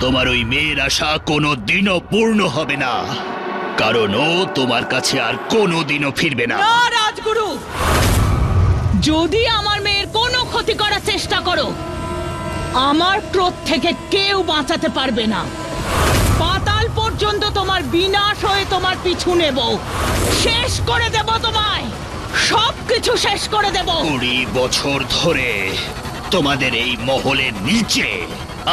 তোমার ওই মেয়ের আশা কোনো দিনও পূর্ণ হবে না, কারণ ও তোমার কাছে আর কোনো দিনও ফিরবে না। রাজগুরু, যদি আমার মেয়ের কোনো ক্ষতি করার চেষ্টা করো, আমার ক্রোধ থেকে কেউ বাঁচাতে পারবে না। পাতাল পর্যন্ত তোমার বিনাশ হয়ে তোমার পিছু নেব, শেষ করে দেব, তোমায় সবকিছু শেষ করে দেব। 20 বছর ধরে তোমাদের এই মহলের নিচে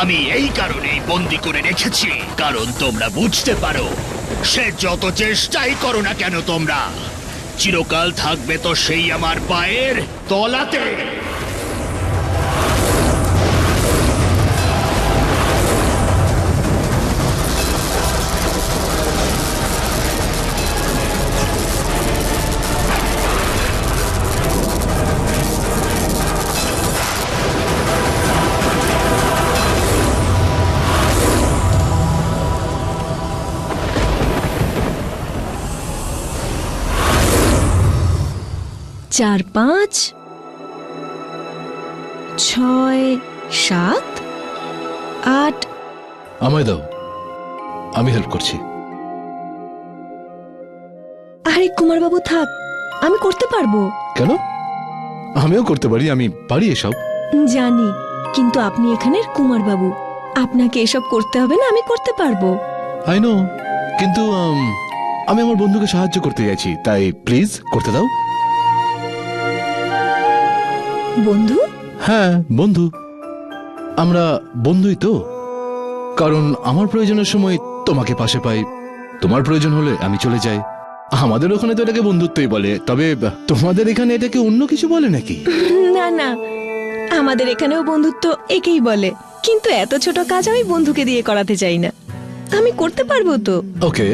আমি এই কারণেই বন্দি করে রেখেছি, কারণ তোমরা বুঝতে পারো সে যত চেষ্টাই করো না কেন তোমরা চিরকাল থাকবে তো সেই আমার পায়ের তলাতে। চার, 5, 6, 7, 8। আমায় দাও, আমি হেল্প করছি। আরে কুমারবাবু থাক, আমি করতে পারবো। কেন? আমিও করতে পারি, আমি পারি এসব। জানি, কিন্তু আপনি এখানের কুমারবাবু, আপনাকে এসব করতে হবে না, আমি করতে পারবো। আই নো, কিন্তু আমি আমার বন্ধুকে সাহায্য করতে চাইছি, তাই প্লিজ করতে দাও। বন্ধু? হ্যাঁ, বন্ধু। আমরা বন্ধুই তো, কারণ আমার প্রয়োজনের সময় তোমাকে পাশে পাই, তোমার প্রয়োজন হলে আমি চলে যাই। আমাদের ওখানে তো এটাকে বন্ধুত্বই বলে, তবে তোমাদের এখানে এটাকে অন্য কিছু বলে নাকি? না না, আমাদের এখানেও বন্ধুত্ব একেই বলে, কিন্তু এত ছোট কাজ আমি বন্ধুকে দিয়ে করাতে চাই না, আমি করতে পারবো তো। ওকে,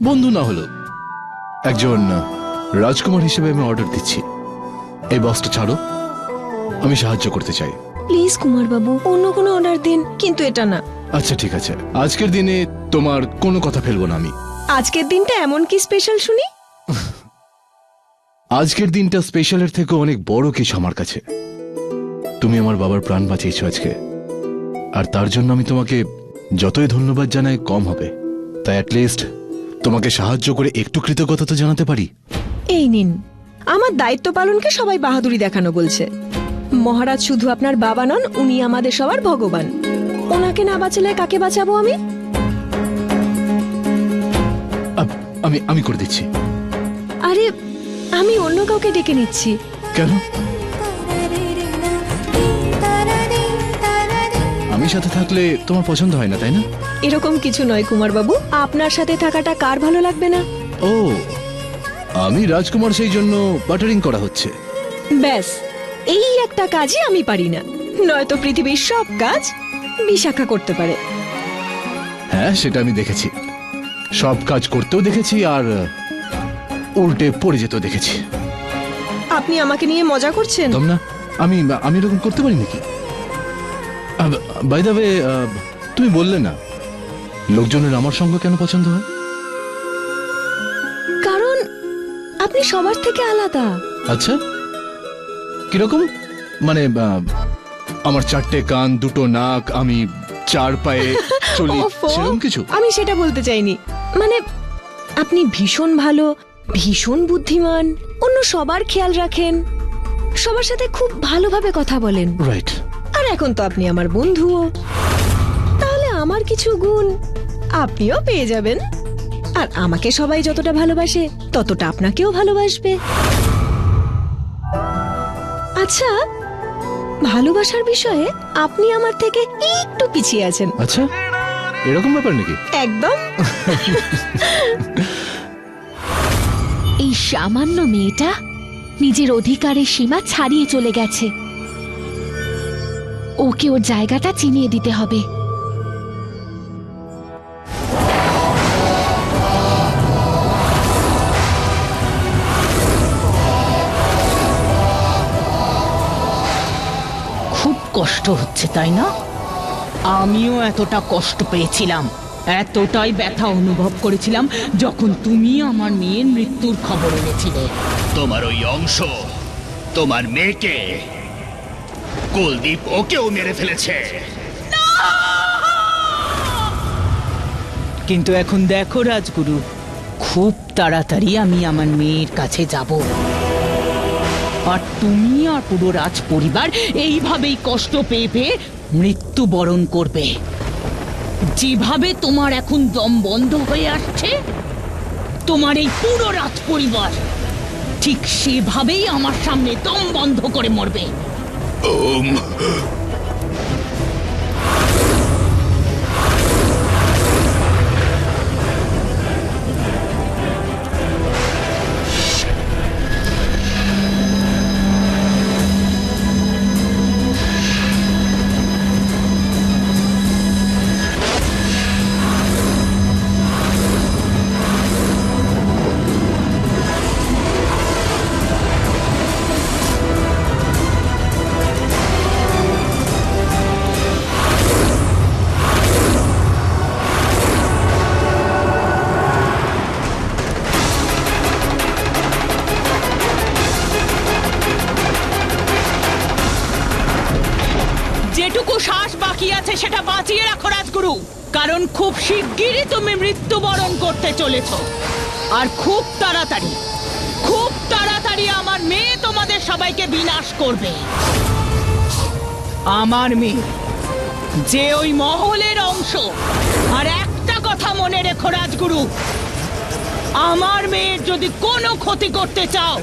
বন্ধু না হলো একজন রাজকুমার হিসেবে আমি অর্ডার দিচ্ছি, এই বক্সটা ছাড়ো, আমি সাহায্য করতে চাই। প্লিজ কুমারবাবু, অন্য কোনো অর্ডার দিন, কিন্তু এটা না। আচ্ছা ঠিক আছে, আজকের দিনে তোমার কোনো কথা ফেলবো না আমি। আজকের দিনটা এমন কি স্পেশাল শুনি? আজকের দিনটা স্পেশালের থেকে অনেক বড় কিছু আমার কাছে। তুমি আমার বাবার প্রাণ বাঁচিয়েছো আজকে, আর তার জন্য আমি তোমাকে যতই ধন্যবাদ জানাই কম হবে, তাই অ্যাটলিস্ট তোমাকে সাহায্য করে একটু কৃতজ্ঞতা তো জানাতে পারি। এই নিন, আমার দায়িত্ব পালনকে সবাই বাহাদুরি দেখানো বলছে। মহারাজ শুধু আপনার বাবা নন, উনি আমাদের সবার ভগবান। ওনাকে না বাঁচালে কাকে বাঁচাবো আমি? আমি আমি করে দিচ্ছি। আরে আমি অন্য কাউকে ডেকে নিচ্ছি। কেন? আমি সাথে থাকলে তোমার পছন্দ হয় না, তাই না? এরকম কিছু নয় কুমারবাবু, আপনার সাথে থাকাটা কার ভালো লাগবে না? ও, আমি রাজকুমার, সেই জন্য বাটারিং করা হচ্ছে। ব্যাস, এই একটা কাজই আমি পারি না, নয়তো পৃথিবীর সব কাজ বিশাখা করতে পারে। হ্যাঁ, সেটা আমি দেখেছি, সব কাজ করতেও দেখেছি, আর উল্টে পড়ে যেতেও দেখেছি। আপনি আমাকে নিয়ে মজা করছেন? না, আমি আমি এরকম করতে পারি নাকি? বাই দ্য ওয়ে, তুমি বললে না লোকজনের আমার সঙ্গ কেন পছন্দ হয়? কারণ আপনি সবার থেকে আলাদা। আচ্ছা, কিরকম? মানে আমার 4টে কান, 2টো নাক, আমি 4 পায়ে চলি, সেরকম কিছু? আমি সেটা বলতে চাইনি, মানে আপনি ভীষণ ভালো, ভীষণ বুদ্ধিমান, অন্য সবার খেয়াল রাখেন, সবার সাথে খুব ভালোভাবে কথা বলেন। রাইট। আর এখন তো আপনি আমার বন্ধুও, তাহলে আমার কিছু গুণ আপনিও পেয়ে যাবেন। আর আমাকে সবাই যতটা ভালোবাসে ততটা আপনাকেও ভালোবাসবে। আচ্ছা, ভালোবাসার বিষয়ে আপনি আমার থেকে একটু পিছিয়ে আছেন। আচ্ছা, এরকম ব্যাপার নাকি? একদম। এই সামান্য মেয়েটা নিজের অধিকারের সীমা ছাড়িয়ে চলে গেছে, ওকে ওর জায়গাটা চিনিয়ে দিতে হবে। খুব কষ্ট হচ্ছে, তাই না? আমিও এতটা কষ্ট পেয়েছিলাম, এতটাই ব্যথা অনুভব করেছিলাম যখন তুমি আমার মেয়ের মৃত্যুর খবর এনেছিলে। তোমার ওই অংশ তোমার মেয়েকে কুলদীপ ওকেও মেরে ফেলেছে। কিন্তু এখন দেখো রাজগুরু, খুব তাড়াতাড়ি আমি আমার মেয়ের কাছে যাব, আর তুমি আর পুরো রাজ পরিবার এইভাবেই কষ্ট পেয়ে পেয়ে মৃত্যুবরণ করবে। যেভাবে তোমার এখন দম বন্ধ হয়ে আসছে, তোমার এই পুরো রাজ পরিবার ঠিক সেভাবেই আমার সামনে দম বন্ধ করে মরবে। যেটুকু শ্বাস বাকি আছে সেটা বাঁচিয়ে রাখো রাজগুরু, কারণ খুব শিগগিরই তুমি মৃত্যুবরণ করতে চলেছ। আর খুব তাড়াতাড়ি আমার মেয়ে তোমাদের সবাইকে বিনাশ করবে। আমার মেয়ে যে ওই মহলের অংশ। আর একটা কথা মনে রেখো রাজগুরু, আমার মেয়ের যদি কোনো ক্ষতি করতে চাও,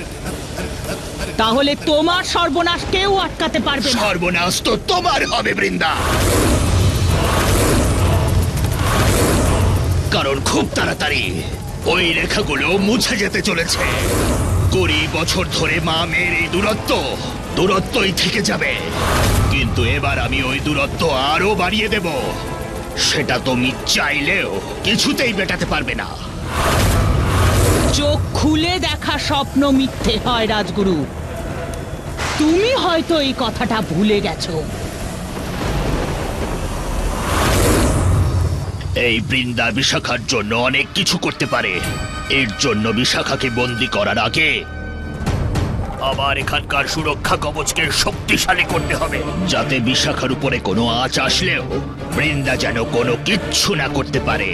তাহলে তোমার সর্বনাশ কেউ আটকাতে পারবে না। সর্বনাশ তো তোমার হবে বৃন্দা, কারণ খুব তাড়াতাড়ি ওই রেখাগুলো মুছে যেতে চলেছে। 20 বছর ধরে মা মেয়ের এই দূরত্বই থেকে যাবে, কিন্তু এবার আমি ওই দূরত্ব আরো বাড়িয়ে দেব। সেটা তুমি চাইলেও কিছুতেই মেটাতে পারবে না। চোখ খুলে দেখা স্বপ্ন মিথ্যে হয় রাজগুরু, তুমি হয়তো এই কথাটা ভুলে গেছো। এই বৃন্দা বিশাখার জন্য অনেক কিছু করতে পারে। এর জন্য বিশাখাকে বন্দি করার আগে আবার এখানকার সুরক্ষা কবচকে শক্তিশালী করতে হবে, যাতে বিশাখার উপরে কোনো আঁচ আসলেও বৃন্দা যেন কোনো কিচ্ছু না করতে পারে।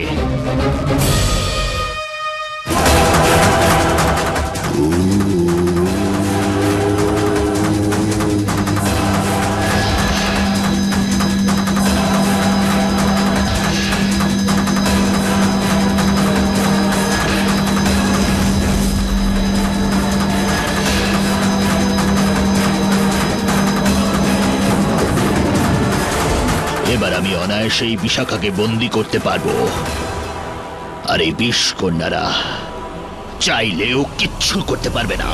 এবার আমি অনায়াসেই বিশাখাকে বন্দি করতে পারবো, আর এই বিষ কন্যারা চাইলেও কিচ্ছু করতে পারবে না।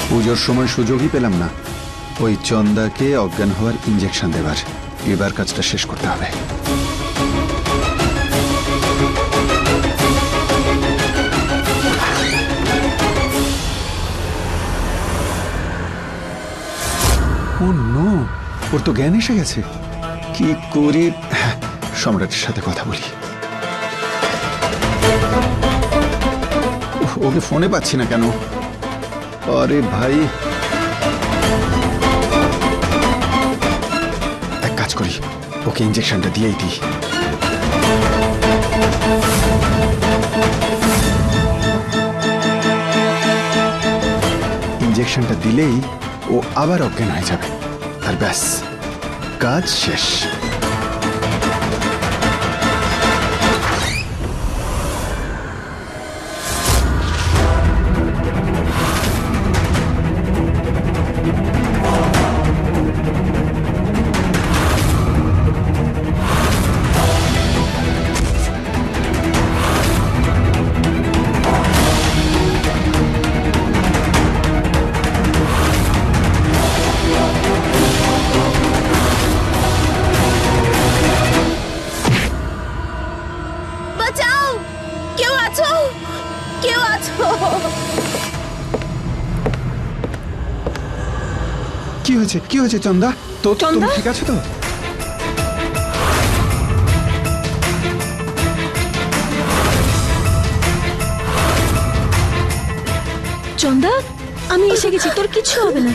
পুজোর সময় সুযোগই পেলাম না ওই চন্দাকে অজ্ঞান হওয়ার ইঞ্জেকশন দেবার। এবার কাজটা শেষ করতে হবে। ও নো, ওর তো জ্ঞান এসে গেছে। কি করি? সম্রাটের সাথে কথা বলি। ওকে ফোনে পাচ্ছি না কেন? আরে ভাই, এক কাজ করি, ওকে ইঞ্জেকশনটা দিয়েই দিই। ইঞ্জেকশনটা দিলেই ও আবার অজ্ঞান হয়ে যাবে, আর ব্যাস কাজ শেষ। করেছো। কি হয়েছে, কি হয়েছে চন্দা? তো তুমি চন্দা? ঠিক আছে তো? চন্দা, আমি এসে গেছি, তোর কিচ্ছু হবে না।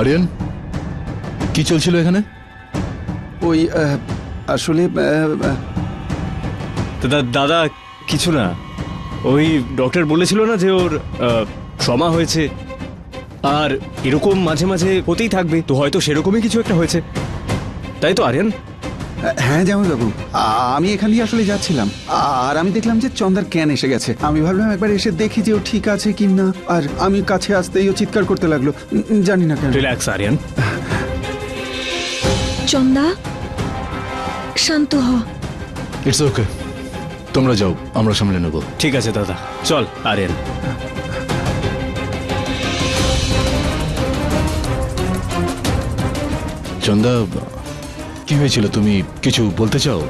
আরিয়ান, কি চলছিল এখানে? ওই আসলে দাদা কিছু না, ওই ডক্টর বলেছিল না যে ওর ট্রমা হয়েছে আর এরকম মাঝে মাঝে হতেই থাকবে, তো হয়তো সেরকমই কিছু একটা হয়েছে, তাই তো আরিয়ান? হ্যাঁ জামাইবাবু, আমি এখান দিয়ে আসলে যাচ্ছিলাম আর আমি দেখলাম যে চন্দার ক্যান এসে গেছে। আমি ভাবলাম একবার এসে দেখি যে ও ঠিক আছে কি না, আর আমি কাছে আসতেই ও চিৎকার করতে লাগলো, জানি না কেন। রিল্যাক্স আরিয়ান। চন্দা, শান্ত হ। ইটস ওকে, তোমরা যাও, আমরা সামলে নেব। ঠিক আছে দাদা, চল আরিয়ান। চন্দা, কি হয়েছিল? তুমি কিছু বলতে চাও?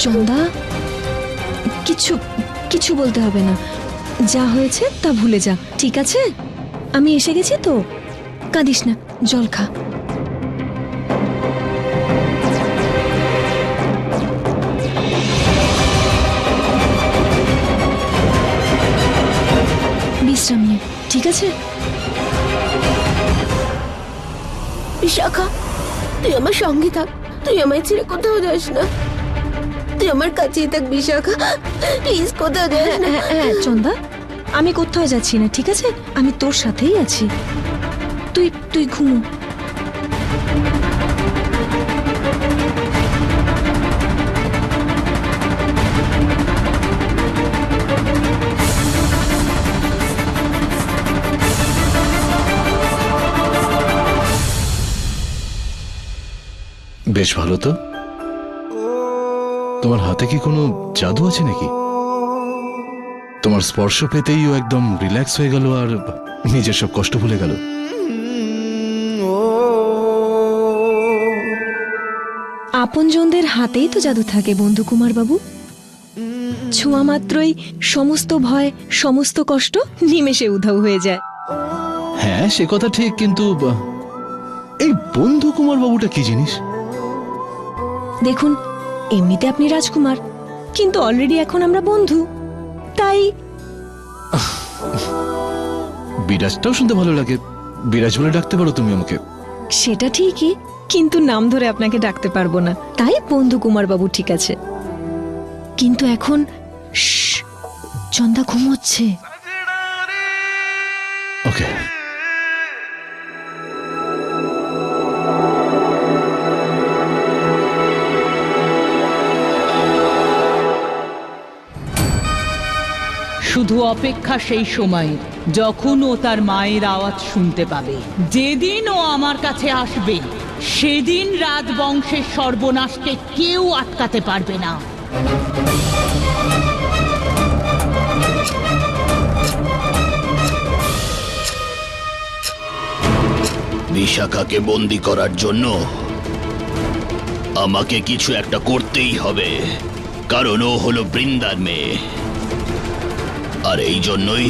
চন্দা, কিছু কিছু বলতে হবে না, যা হয়েছে তা ভুলে যা, ঠিক আছে? আমি এসে গেছি তো, কাঁদিস না, জল খা। বিশ্রাম নে, ঠিক আছে? বিশাখা, তুই আমার সঙ্গে থাক, তুই আমায় ছেড়ে কোথাও যাস না, তুই আমার কাছেই থাক বিশাখা, প্লিজ কোথাও যাস না। হ্যাঁ চন্দা, আমি কোথাও যাচ্ছি না, ঠিক আছে? আমি তোর সাথেই আছি, তুই তুই ঘুমো। বেশ ভালো তো। তোমার হাতে কি কোনো জাদু আছে নাকি? তোমার স্পর্শ পেতেই ও একদম রিল্যাক্স হয়ে গেল আর নিজের সব কষ্ট ভুলে গেল। আপনজনদের হাতেই তো জাদু থাকে বন্ধু কুমার বাবু, ছোঁয়া মাত্রই সমস্ত ভয়, সমস্ত কষ্ট নিমেষে উধাও হয়ে যায়। হ্যাঁ সে কথা ঠিক, কিন্তু এই বন্ধু কুমার বাবুটা কি জিনিস? দেখুন, এমনিতে আপনি রাজকুমার, কিন্তু অলরেডি এখন আমরা বন্ধু, তাই বিরাজটাও শুনতে ভালো লাগে, বিরাজ বলে ডাকতে পারো তুমি আমাকে। সেটা ঠিকই, কিন্তু নাম ধরে আপনাকে ডাকতে পারবো না, তাই বন্ধু কুমার বাবু ঠিক আছে। কিন্তু এখন শ্শ্, চন্দা ঘুমোচ্ছে। ওকে। শুধু অপেক্ষা সেই সময় যখন ও তার মায়ের আওয়াজ শুনতে পাবে। যেদিন ও আমার কাছে আসবে সেদিন রাজবংশের সর্বনাশকে কেউ আটকাতে পারবে না। বিশাখাকে বন্দি করার জন্য আমাকে কিছু একটা করতেই হবে, কারণ ও হলো বৃন্দার মেয়ে, আর এই জন্যই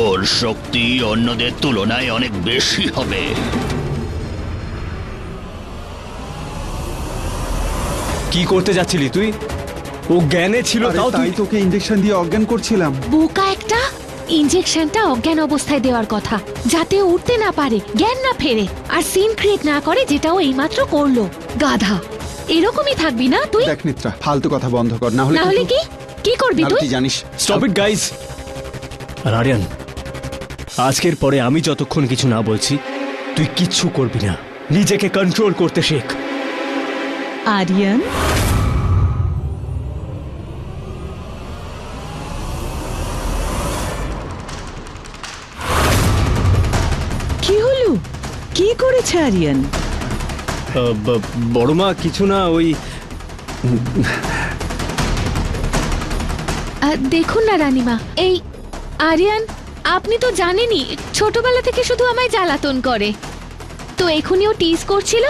ওর শক্তি অন্যদের তুলনায় অনেক বেশি হবে। কি করতে যাচ্ছিলি তুই? ও জ্ঞানে ছিল, আরে তাও তুই তাই তোকে ইঞ্জেকশন দিয়ে অজ্ঞান করছিলাম। বোকা একটা, ইনজেকশনটা অজ্ঞান অবস্থায় দেওয়ার কথা, যাতে ও উঠতে না পারে, জ্ঞান না ফেরে, আর সিন ক্রিয়েট না করে, যেটা ও এইমাত্র করলো। গাধা, এরকমই থাকবি না তুই? দেখ নিত্রা, ফালতু কথা বন্ধ কর, না হলে না হলে কি কি করবি তুই? তুই জানিস। Stop it guys. আর আরিয়ান, আজকের পরে আমি যতক্ষণ কিছু না বলছি তুই কিচ্ছু করবি না, নিজেকে কন্ট্রোল করতে শেখ। আরিয়ান, কি হলো? কি করেছে আরিয়ান? বড় মা কিছু না, ওই দেখুন না রানীমা, এই আরিয়ান, আপনি তো জানেনই ছোটবেলা থেকে শুধু আমায় জ্বালাতন করে। তো এখনই ও টিজ করছিল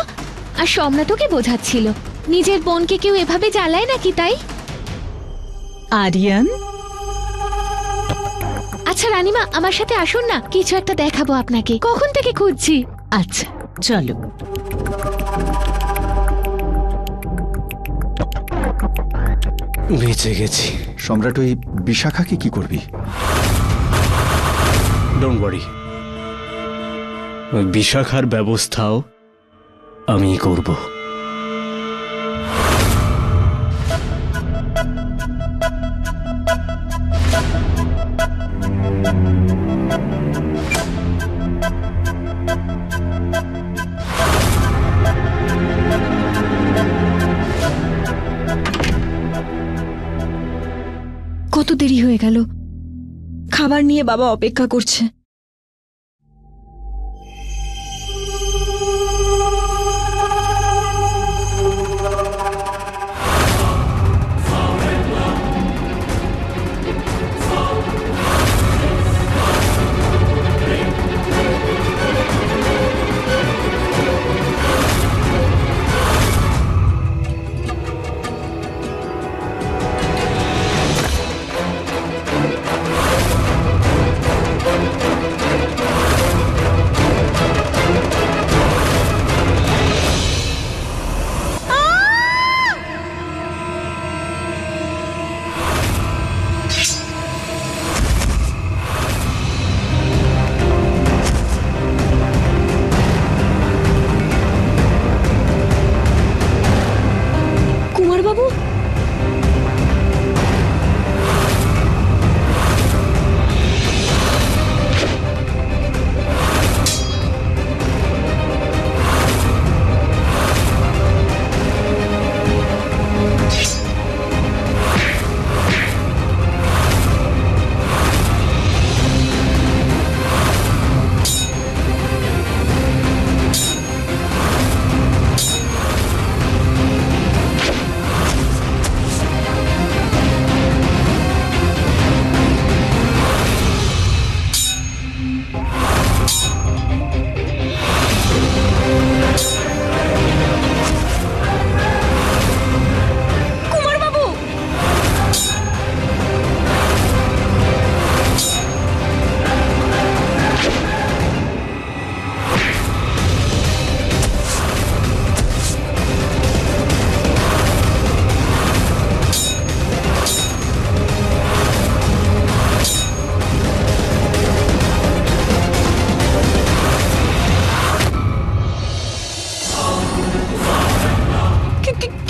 আর সম্রাট ওকে বোঝাচ্ছিল নিজের বোনকে কেউ এভাবে জ্বালায় নাকি, তাই? আরিয়ান, আচ্ছা রানীমা, আমার সাথে আসুন না, কিছু একটা দেখাবো আপনাকে। কখন থেকে খুঁজছি। আচ্ছা চলো। বেঁচে গেছি। সম্রাট, ওই বিশাখাকে কি করবি? ডোন্ট ওয়ারি, ওই বিশাখার ব্যবস্থাও আমি করব। কত দেরি হয়ে গেল, খাবার নিয়ে বাবা অপেক্ষা করছে। কুমারবাবু,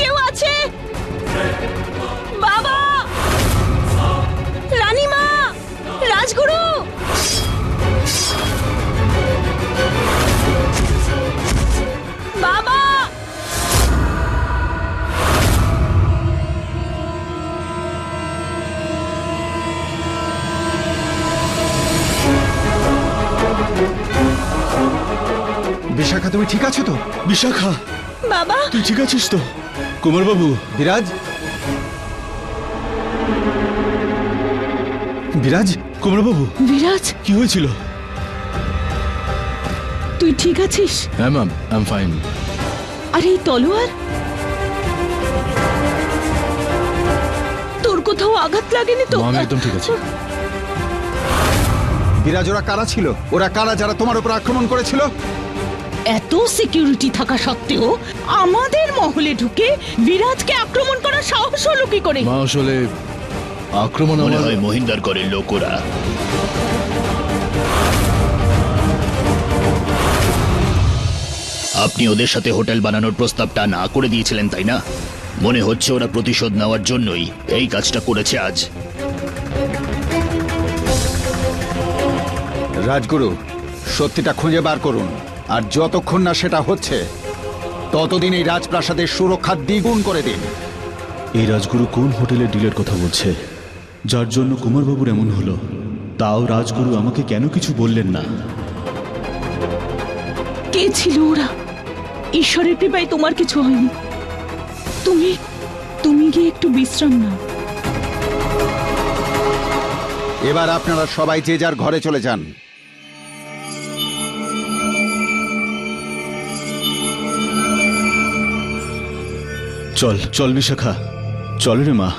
কেউ আছে? বাবা, রানীমা, রাজগুরু, বাবা। বিশাখা, তুমি ঠিক আছো তো? বিশাখা, বাবা, তুই ঠিক আছিস তো? কুমারবাবু, বিরাজ, বিরাজ, কুমারবাবু, বিরাজ, কি হয়েছিল? তুই ঠিক আছিস? হ্যাঁ ম্যাম, আই এম ফাইন। আর এই তলোয়ার, তোর কোথাও আঘাত লাগেনি তো? আমি একদম ঠিক আছি। বিরাজ, ওরা কারা ছিল? ওরা কারা যারা তোমার উপর আক্রমণ করেছিল? এত সিকিউরিটি থাকা সত্ত্বেও আমাদের মহলে ঢুকে বিরাজকে আক্রমণ করার সাহস হলো কি করে? মা, আসলে আক্রমণ মনে আমার হয় মহিন্দার ঘরের লোকরা। আপনি ওদের সাথে হোটেল বানানোর প্রস্তাবটা না করে দিয়েছিলেন, তাই না? মনে হচ্ছে ওরা প্রতিশোধ নেওয়ার জন্যই এই কাজটা করেছে আজ। রাজগুরু, সত্যিটা খুঁজে বার করুন। আর যতক্ষণ না সেটা হচ্ছে ততদিন এই রাজপ্রাসাদের সুরক্ষা দ্বিগুণ করে দিন। এই রাজগুরু কোন হোটেলে ডিলের কথা বলছে যার জন্য কুমারবাবুর এমন হলো? তাও রাজগুরু আমাকে কেন কিছু বললেন না? কে ছিল ওরা? ঈশ্বরের কৃপায় তোমার কিছু হয়নি। তুমি তুমি গিয়ে একটু বিশ্রাম নাও। এবার আপনারা সবাই যে যার ঘরে চলে যান। চল চল বিশাখা, চল রে মা।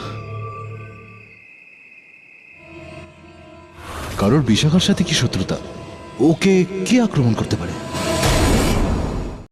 কারোর বিশাখার সাথে কি শত্রুতা? ওকে কে আক্রমণ করতে পারে?